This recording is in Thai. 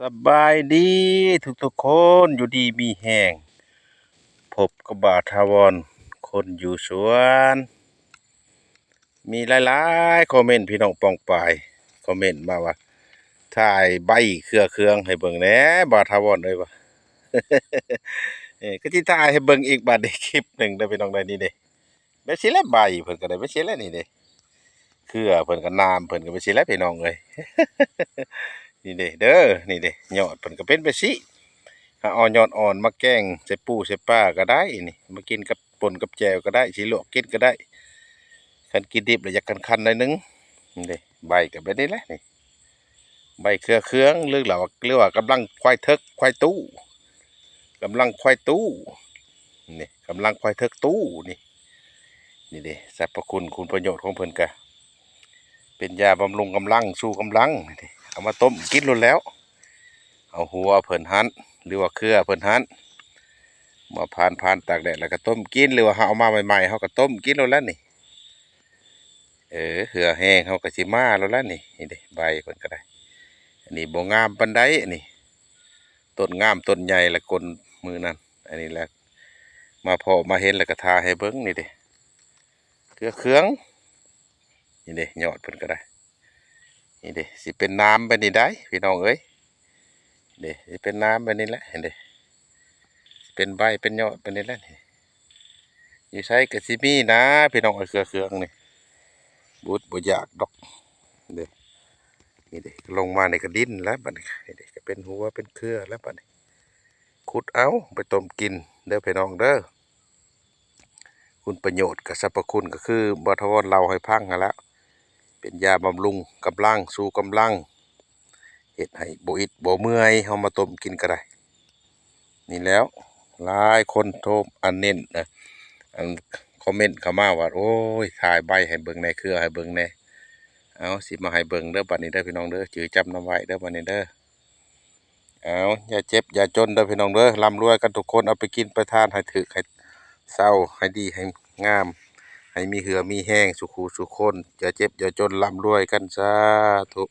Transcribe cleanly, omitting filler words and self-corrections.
สบายดีทุกคนอยู่ดีมีแห้งพบกับบ่าวทาวรคนอยู่สวนมีหลายๆคอมเมนต์พี่น้องปองปายคอมเมนต์มาว่าถ่ายใบเครื่องให้เบิ่งแหน่บ่าวทาวรเอ้ยว่าก็สิถ่ายให้เบิ่งอีกบัดนี้คลิปหนึ่งเด้อพี่น้องเด้อนี่เด้แม่นสิแลใบเพิ่นก็ได้แม่นสิแลนี่เด้เครือเพิ่นก็น้ำเพิ่นก็เป็นสิแลพี่น้องเอ้ยนี่เด้เด้อนี่เด้ยอดเพิ่นก็เป็นไปสิ ถ้าเอายอดอ่อนมาแกงใส่ปูใส่ปลาก็ได้นี่มากินกับป่นกับแจ่วก็ได้สิลวกกินก็ได้คันกินดิบแล้วอยากคันๆหน่อยนึงนี่เด้ใบก็แบบนี้แหละนี่ใบเครื่องหรือว่ากำลังควายเทิกควายตู้กำลังควายตู้นี่กำลังควายเทิกตู้นี่เด้สรรพคุณประโยชน์ของเพิ่นก็เป็นยาบำรุงกำลังสู้กำลังนี่เด้เอามาต้มกินโลดแล้วเอาหัวเพิ่นหั่นหรือว่าเครือเพิ่นหั่น มาผ่านตากแดดแล้วก็ต้มกินหรือว่าเอามาใหม่ๆเขาก็ต้มกินแล้วนี่เหือแห้งเขาก็สิมาแล้วนี่เด้ใบเพิ่นก็ได้อันนี้บ่งามปานใดอันนี้ต้นงามต้นใหญ่ละกลมือนั้นอันนี้แหละมาพอมาเห็นแล้วก็ทาให้เบิ่งนี่เด้เครื่องนี่เด้ยอดเพิ่นก็ได้นี่เด้สิเป็นน้ำไปนี่ได้พี่น้องเอ้ยเด้สิเป็นน้ำไปนี่แหละเห็นเด้เป็นใบเป็นยอดไปนี่แหละนี่อยู่ใช้ก็สิมีนะพี่น้องเอ้ยเครื่องนี่ บ่อยากดอกเด้นี่เด้ลงมาในกระดินแล้วบัดนี้นี่เด้ก็เป็นหัวเป็นเครือแล้วบัดนี้ขุดเอาไปต้มกินเด้อพี่น้องเด้อคุณประโยชน์กับสรรพคุณก็คือบ่ทวรเราให้พังหั้นแหล้วเป็นยาบำรุงกำลังสู้กำลังเฮ็ดให้บ่อิดบ่เมื่อยเฮามาต้มกินก็ได้นี่แล้วหลายคนโทรอันเน้นนะอันคอมเมนต์เข้ามาว่าโอ้ยถ่ายใบให้เบิ่งในเครือให้เบิ่งแหน่ เอาสิมาให้เบิ่งเด้อบัดนี้เด้อพี่น้องเด้อจือจำนำไว้เด้อบัดนี้เด้อเอาอย่าเจ็บอย่าจนเด้อพี่น้องเด้อร่ำรวยกันทุกคนเอาไปกินไปทานให้ถึกให้เศร้าให้ดีให้งามให้มีเหือมีแห้งสุขุสุขคนอย่าเจ็บอย่าจนร่ำรวยกันสาธุ